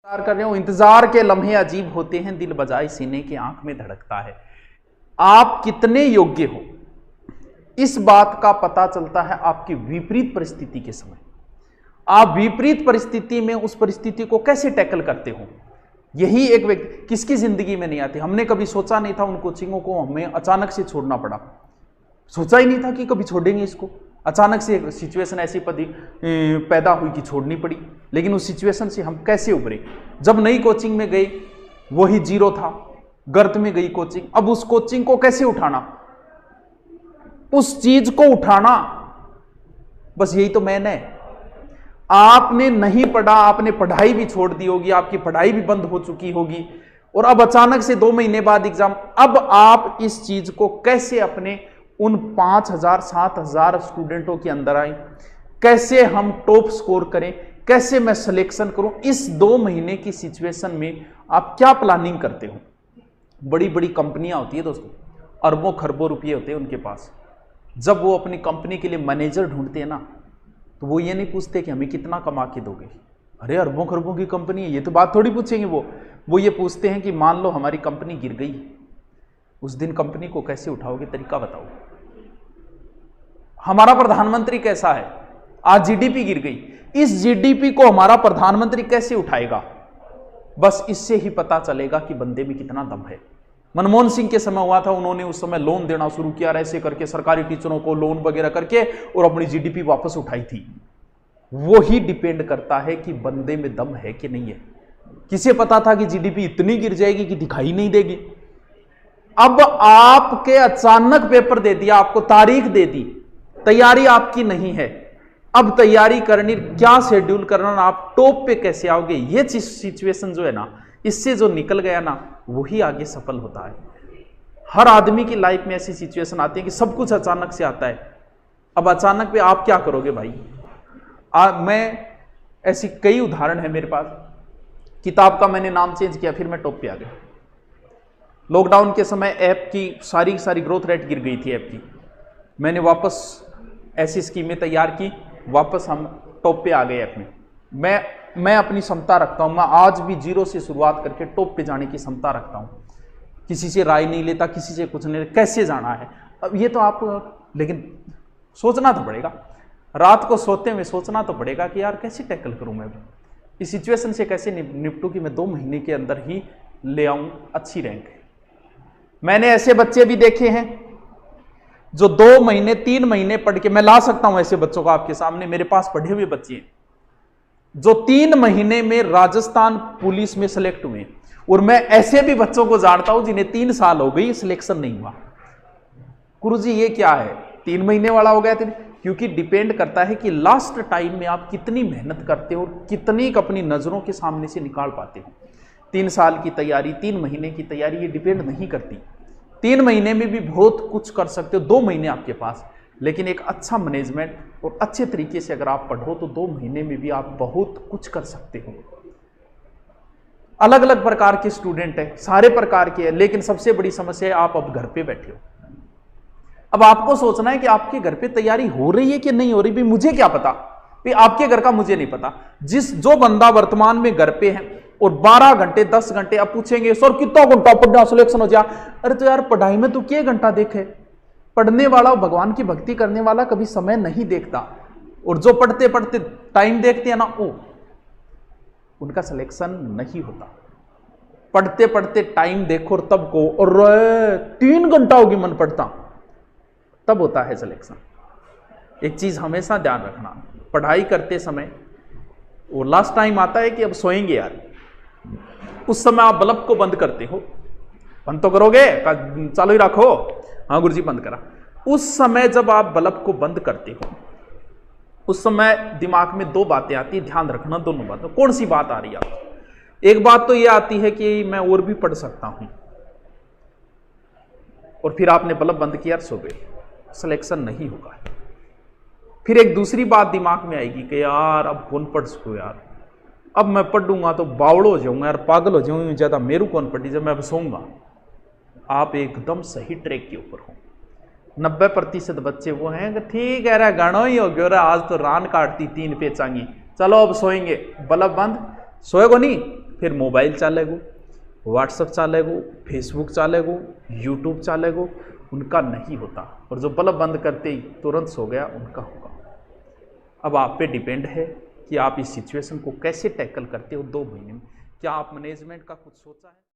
इंतजार कर रहे हो। इंतजार के लम्हे अजीब होते हैं, दिल बजाए सीने की आंख में धड़कता है। आप कितने योग्य हो इस बात का पता चलता है आपकी विपरीत परिस्थिति के समय। आप विपरीत परिस्थिति में उस परिस्थिति को कैसे टैकल करते हो। यही एक व्यक्ति किसकी जिंदगी में नहीं आती। हमने कभी सोचा नहीं था उन कोचिंगों को हमें अचानक से छोड़ना पड़ा। सोचा ही नहीं था कि कभी छोड़ेंगे इसको। अचानक से सिचुएशन ऐसी पैदा हुई कि छोड़नी पड़ी। लेकिन उस सिचुएशन से हम कैसे उभरे। जब नई कोचिंग में गए वही जीरो था, गर्त में गई कोचिंग। अब उस कोचिंग को कैसे उठाना, उस चीज को उठाना, बस यही तो मैंने है। आपने नहीं पढ़ा, आपने पढ़ाई भी छोड़ दी होगी, आपकी पढ़ाई भी बंद हो चुकी होगी और अब अचानक से 2 महीने बाद एग्जाम। अब आप इस चीज को कैसे अपने उन 5000 7000 स्टूडेंटों के अंदर आए, कैसे हम टॉप स्कोर करें, कैसे मैं सिलेक्शन करूं। इस 2 महीने की सिचुएशन में आप क्या प्लानिंग करते हो। बड़ी बड़ी कंपनियां होती है दोस्तों, अरबों खरबों रुपये होते हैं उनके पास। जब वो अपनी कंपनी के लिए मैनेजर ढूंढते हैं ना, तो वो ये नहीं पूछते कि हमें कितना कमा के दोगे। अरे अरबों खरबों की कंपनी है, ये तो बात थोड़ी पूछेंगे। वो ये पूछते हैं कि मान लो हमारी कंपनी गिर गई, उस दिन कंपनी को कैसे उठाओगे, तरीका बताओ। हमारा प्रधानमंत्री कैसा है, आज जीडीपी गिर गई, इस जीडीपी को हमारा प्रधानमंत्री कैसे उठाएगा। बस इससे ही पता चलेगा कि बंदे में कितना दम है। मनमोहन सिंह के समय हुआ था, उन्होंने उस समय लोन देना शुरू किया, ऐसे करके सरकारी टीचरों को लोन वगैरह करके और अपनी जीडीपी वापस उठाई थी। वो ही डिपेंड करता है कि बंदे में दम है कि नहीं है। किसे पता था कि जीडीपी इतनी गिर जाएगी कि दिखाई नहीं देगी। अब आपके अचानक पेपर दे दिया, आपको तारीख दे दी, तैयारी आपकी नहीं है। अब तैयारी करनी, क्या शेड्यूल करना, आप टॉप पे कैसे आओगे। ये सिचुएशन जो है ना, इससे जो निकल गया ना, वही आगे सफल होता है। हर आदमी की लाइफ में ऐसी सिचुएशन आती है कि सब कुछ अचानक से आता है। अब अचानक पे आप क्या करोगे भाई। मैं ऐसी कई उदाहरण है मेरे पास। किताब का मैंने नाम चेंज किया, फिर मैं टॉप पे आ गया। लॉकडाउन के समय ऐप की सारी ग्रोथ रेट गिर गई थी ऐप की। मैंने वापस ऐसी स्कीमें तैयार की, वापस हम टॉप पे आ गए ऐप में। मैं अपनी क्षमता रखता हूं, मैं आज भी जीरो से शुरुआत करके टॉप पे जाने की क्षमता रखता हूं। किसी से राय नहीं लेता, किसी से कुछ नहीं लेता, कैसे जाना है। अब ये तो आप, लेकिन सोचना तो पड़ेगा। रात को सोते हुए सोचना तो पड़ेगा कि यार कैसे टैकल करूं, मैं इस सिचुएशन से कैसे निपटूं कि मैं 2 महीने के अंदर ही ले आऊं अच्छी रैंक। मैंने ऐसे बच्चे भी देखे हैं जो 2 महीने 3 महीने पढ़ के, मैं ला सकता हूं ऐसे बच्चों को आपके सामने। मेरे पास पढ़े हुए बच्चे हैं जो 3 महीने में राजस्थान पुलिस में सिलेक्ट हुए, और मैं ऐसे भी बच्चों को जानता हूं जिन्हें 3 साल हो गई, सिलेक्शन नहीं हुआ। गुरुजी ये क्या है, 3 महीने वाला हो गया। क्योंकि डिपेंड करता है कि लास्ट टाइम में आप कितनी मेहनत करते हो और कितनी अपनी नजरों के सामने से निकाल पाते हो। 3 साल की तैयारी, 3 महीने की तैयारी, ये डिपेंड नहीं करती। 3 महीने में भी बहुत कुछ कर सकते हो, 2 महीने आपके पास, लेकिन एक अच्छा मैनेजमेंट और अच्छे तरीके से अगर आप पढ़ो तो 2 महीने में भी आप बहुत कुछ कर सकते हो। अलग अलग प्रकार के स्टूडेंट हैं, सारे प्रकार के हैं, लेकिन सबसे बड़ी समस्या है आप अब घर पे बैठे हो। अब आपको सोचना है कि आपके घर पे तैयारी हो रही है कि नहीं हो रही। भाई मुझे क्या पता, भाई आपके घर का मुझे नहीं पता। जो बंदा वर्तमान में घर पे है और 12 घंटे 10 घंटे, अब पूछेंगे सर कितना घंटा पढ़ना सिलेक्शन हो जाए। अरे तो यार पढ़ाई में तू क्या घंटा देखे। पढ़ने वाला, भगवान की भक्ति करने वाला कभी समय नहीं देखता, और जो पढ़ते पढ़ते टाइम देखते हैं ना, वो उनका सिलेक्शन नहीं होता। पढ़ते पढ़ते टाइम देखो और तब को, और 3 घंटा होगी मन पढ़ता, तब होता है सिलेक्शन। एक चीज हमेशा ध्यान रखना, पढ़ाई करते समय वो लास्ट टाइम आता है कि अब सोएंगे यार, उस समय आप बल्ब को बंद करते हो। बंद तो करोगे, चालू ही रखो। हाँ गुरुजी बंद करा। उस समय जब आप बल्ब को बंद करते हो, उस समय दिमाग में 2 बातें आती है, ध्यान रखना दोनों बातों। कौन सी बात आ रही है आपको। एक बात तो ये आती है कि मैं और भी पढ़ सकता हूं, और फिर आपने बल्ब बंद किया, सो गए, सिलेक्शन नहीं होगा। फिर एक दूसरी बात दिमाग में आएगी कि यार अब कौन पढ़ सको यार, अब मैं पढ़ूंगा तो बावड़ हो जाऊंगा यार, पागल हो जाऊंगा, ज्यादा मेरू कौन पढ़ी, जब मैं अब सोऊंगा। आप एकदम सही ट्रैक के ऊपर हो। 90% बच्चे वो हैं कि ठीक है रे गानो ही हो गया, आज तो रान काटती 3 पेचांगी, चलो अब सोएंगे, बल्ब बंद, सोएगो नहीं, फिर मोबाइल चलेगो, व्हाट्सअप चलेगो, फेसबुक चलेगो, यूट्यूब चलेगो, उनका नहीं होता। और जो बल्ब बंद करते ही तुरंत सो गया, उनका होगा। अब आप पे डिपेंड है कि आप इस सिचुएशन को कैसे टैकल करते हो 2 महीने में। क्या आप मैनेजमेंट का कुछ सोचा है?